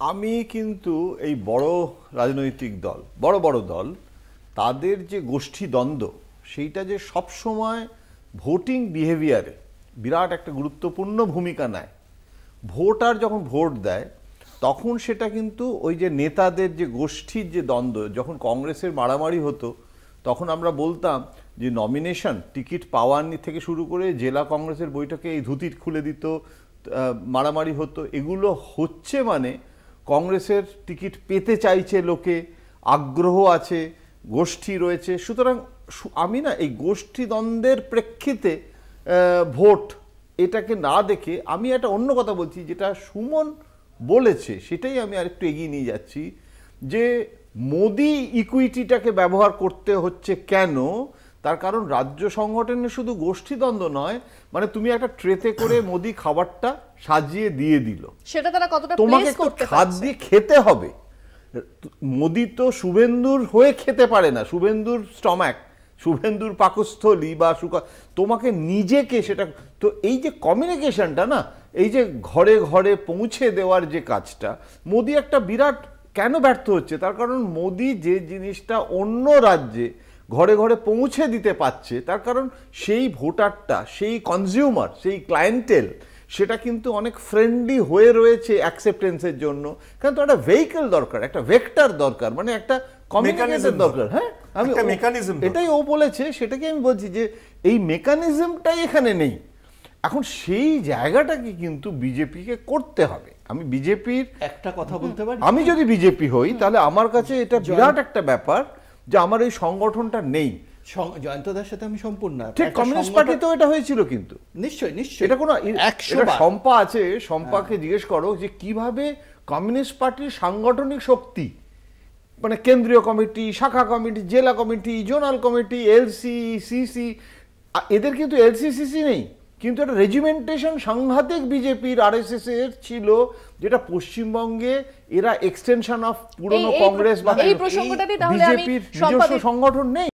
আমি কিন্তু এই বড় রাজনৈতিক দল, বড় বড় দল, তাদের যে গোষ্ঠী দ্বন্দ্ব সেইটা যে সবসময় ভোটিং বিহেভিয়ারে বিরাট একটা গুরুত্বপূর্ণ ভূমিকা নেয়। ভোটার যখন ভোট দেয় তখন সেটা কিন্তু ওই যে নেতাদের যে গোষ্ঠীর যে দ্বন্দ্ব, যখন কংগ্রেসের মারামারি হতো তখন আমরা বলতাম যে নমিনেশন টিকিট পাওয়ার থেকে শুরু করে জেলা কংগ্রেসের বৈঠকে এই ধুতি খুলে দিত, মারামারি হতো। এগুলো হচ্ছে মানে কংগ্রেসের টিকিট পেতে চাইছে লোকে, আগ্রহ আছে, গোষ্ঠী রয়েছে। সুতরাং আমি না এই গোষ্ঠী দ্বন্দ্বের প্রেক্ষিতে ভোট এটাকে না দেখে আমি একটা অন্য কথা বলছি, যেটা সুমন বলেছে সেটাই আমি আরেকটু এগিয়ে নিয়ে যাচ্ছি, যে মোদি ইকুইটিটাকে ব্যবহার করতে হচ্ছে কেন। তার কারণ রাজ্য সংগঠনে শুধু গোষ্ঠীদ্বন্দ্ব নয়, মানে তুমি একটা ট্রেতে করে মোদি খাবারটা সাজিয়ে দিয়ে দিল, সেটা তারা কতটা তোমাকে তো হাত দিয়ে খেতে হবে। মোদি তো শুভেন্দুর হয়ে খেতে পারে না, শুভেন্দুর স্টমাক, শুভেন্দুর পাকস্থলী বা তোমাকে নিজেকে সেটা। তো এই যে কমিউনিকেশনটা না, এই যে ঘরে ঘরে পৌঁছে দেওয়ার যে কাজটা, মোদি একটা বিরাট কেন ব্যর্থ হচ্ছে, তার কারণ মোদি যে জিনিসটা অন্য রাজ্যে ঘরে ঘরে পৌঁছে দিতে পারছে, তার কারণ সেই ভোটারটা, সেই কনজিউমার, সেই ক্লায়েন্টেল সেটা কিন্তু অনেক ফ্রেন্ডলি হয়ে রয়েছে অ্যাকসেপ্টেন্সের জন্য। কিন্তু একটা ভেহিকল দরকার, একটা ভেক্টর দরকার, মানে একটা কমিউনিকেশন দরকার। হ্যাঁ, আমি এটাই ও বলেছে, সেটাকে আমি বলছি যে এই মেকানিজমটাই এখানে নেই। এখন সেই জায়গাটাকে কিন্তু বিজেপিকে করতে হবে। আমি বিজেপির একটা কথা বলতে পারি, আমি যদি বিজেপি হই তাহলে আমার কাছে এটা বিরাট একটা ব্যাপার যে আমার এই সংগঠনটা নেই। জয়ন্ত দার সাথে আমি সম্পূর্ণ, ঠিক কমিউনিস্ট পার্টিতেও এটা হয়েছিল, কিন্তু নিশ্চয়ই নিশ্চয়ই এটা কোনো শম্পা আছে, শম্পাকে জিজ্ঞেস করো যে কিভাবে কমিউনিস্ট পার্টির সাংগঠনিক শক্তি, মানে কেন্দ্রীয় কমিটি, শাখা কমিটি, জেলা committee, zonal committee, LC, CC, এদের কিন্তু এলসিসিসি নেই, কিন্তু একটা রেজিমেন্টেশন সাংঘাতিক বিজেপির আরএসএস এর ছিল, যেটা পশ্চিমবঙ্গে এরা এক্সটেনশন অফ পুরনো কংগ্রেস বা বিজেপির নিজস্ব সংগঠন নেই।